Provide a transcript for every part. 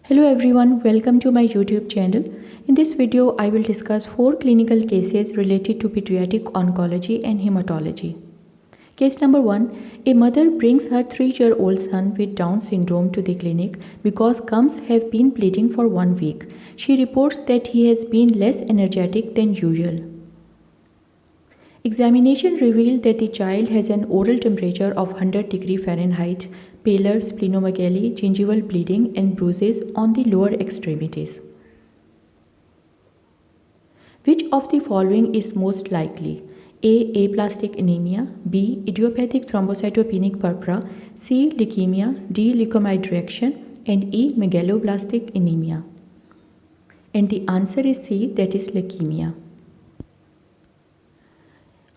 Hello everyone, welcome to my YouTube channel. In this video, I will discuss 4 clinical cases related to pediatric oncology and hematology. Case number 1. A mother brings her 3-year-old son with Down syndrome to the clinic because gums have been bleeding for 1 week. She reports that he has been less energetic than usual. Examination revealed that the child has an oral temperature of 100 degree Fahrenheit, pallor, splenomegaly, gingival bleeding and bruises on the lower extremities. Which of the following is most likely? A. Aplastic anemia, B. Idiopathic thrombocytopenic purpura, C. Leukemia, D. Leukomide reaction, and E. Megaloblastic anemia. And the answer is C, that is leukemia.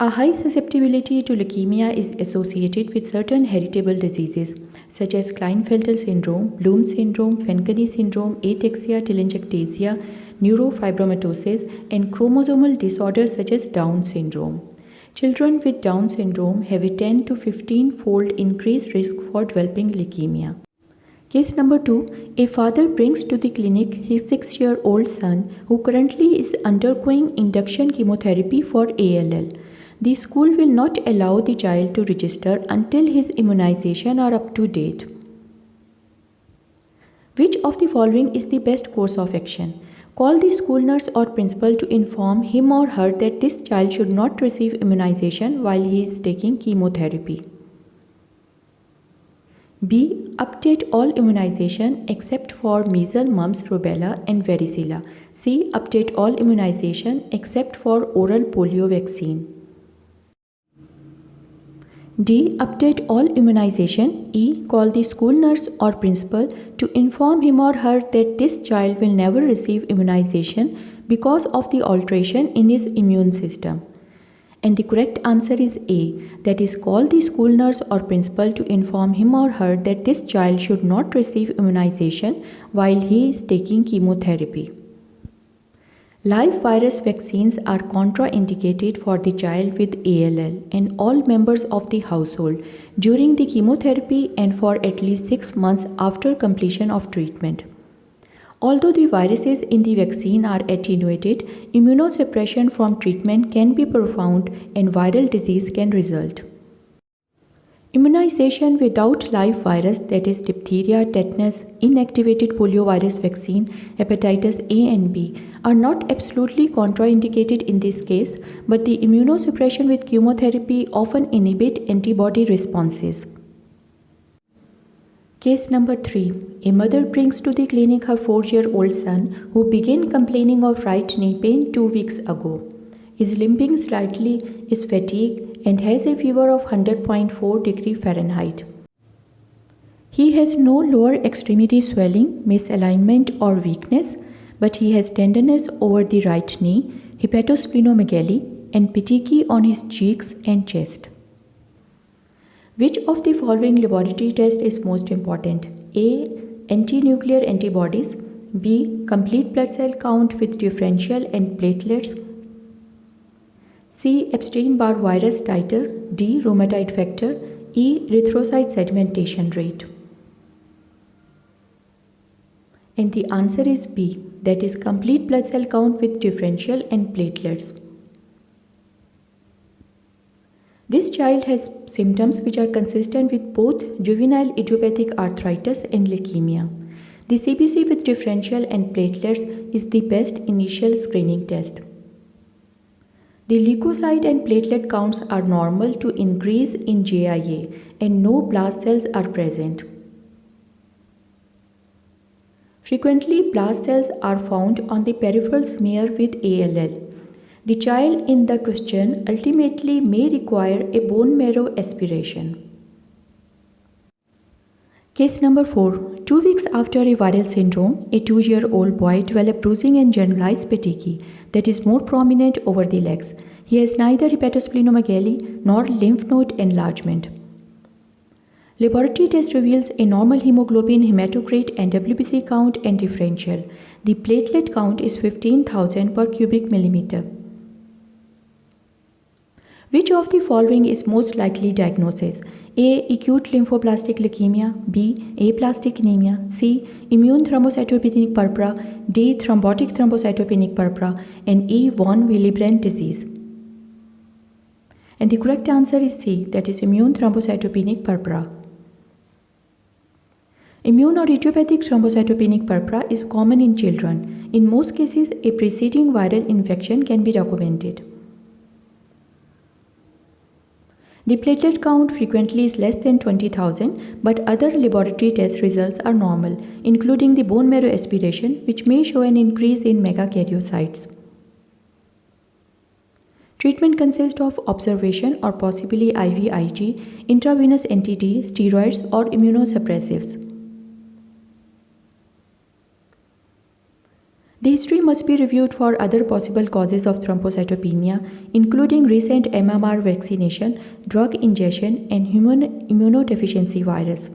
A high susceptibility to leukemia is associated with certain heritable diseases such as Klinefelter syndrome, Bloom syndrome, Fanconi syndrome, ataxia telangiectasia, neurofibromatosis, and chromosomal disorders such as Down syndrome. Children with Down syndrome have a 10 to 15-fold increased risk for developing leukemia. Case number 2. A father brings to the clinic his 6-year-old son who currently is undergoing induction chemotherapy for ALL. The school will not allow the child to register until his immunization are up to date. Which of the following is the best course of action? Call the school nurse or principal to inform him or her that this child should not receive immunization while he is taking chemotherapy. B. Update all immunization except for measles, mumps, rubella and varicella. C. Update all immunization except for oral polio vaccine. D. Update all immunization. E. Call the school nurse or principal to inform him or her that this child will never receive immunization because of the alteration in his immune system. And the correct answer is A, that is call the school nurse or principal to inform him or her that this child should not receive immunization while he is taking chemotherapy. Live virus vaccines are contraindicated for the child with ALL and all members of the household during the chemotherapy and for at least 6 months after completion of treatment. Although the viruses in the vaccine are attenuated, immunosuppression from treatment can be profound and viral disease can result. Immunization without live virus, that is diphtheria, tetanus, inactivated poliovirus vaccine, hepatitis A and B, are not absolutely contraindicated in this case, but the immunosuppression with chemotherapy often inhibit antibody responses. Case number 3. A mother brings to the clinic her 4-year-old son who began complaining of right knee pain 2 weeks ago. Is limping slightly, is fatigued, and has a fever of 100.4 degree Fahrenheit. He has no lower extremity swelling, misalignment or weakness, but he has tenderness over the right knee, hepatosplenomegaly, and petechiae on his cheeks and chest. Which of the following laboratory test is most important? A. Anti-nuclear antibodies. B. Complete blood cell count with differential and platelets. C. Epstein-Barr virus titer. D. Rheumatoid factor. E. Erythrocyte sedimentation rate. And the answer is B, that is complete blood cell count with differential and platelets. This child has symptoms which are consistent with both juvenile idiopathic arthritis and leukemia. The CBC with differential and platelets is the best initial screening test. The leukocyte and platelet counts are normal to increase in JIA and no blast cells are present. Frequently, blast cells are found on the peripheral smear with ALL. The child in the question ultimately may require a bone marrow aspiration. Case number 4. 2 weeks after a viral syndrome, a 2-year-old boy developed bruising and generalized petechiae that is more prominent over the legs. He has neither hepatosplenomegaly nor lymph node enlargement. Laboratory test reveals a normal hemoglobin, hematocrit and WBC count and differential. The platelet count is 15,000 per cubic millimeter. Which of the following is most likely diagnosis? A. Acute lymphoblastic leukemia. B. Aplastic anemia. C. Immune thrombocytopenic purpura. D. Thrombotic thrombocytopenic purpura. And E. Von Willebrand disease. And the correct answer is C, that is immune thrombocytopenic purpura. Immune or idiopathic thrombocytopenic purpura is common in children. In most cases, a preceding viral infection can be documented. The platelet count frequently is less than 20,000, but other laboratory test results are normal, including the bone marrow aspiration, which may show an increase in megakaryocytes. Treatment consists of observation or possibly IVIG, intravenous NTD, steroids, or immunosuppressives. The history must be reviewed for other possible causes of thrombocytopenia, including recent MMR vaccination, drug ingestion, and human immunodeficiency virus.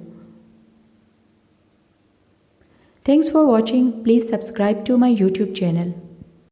Thanks for watching. Please subscribe to my YouTube channel.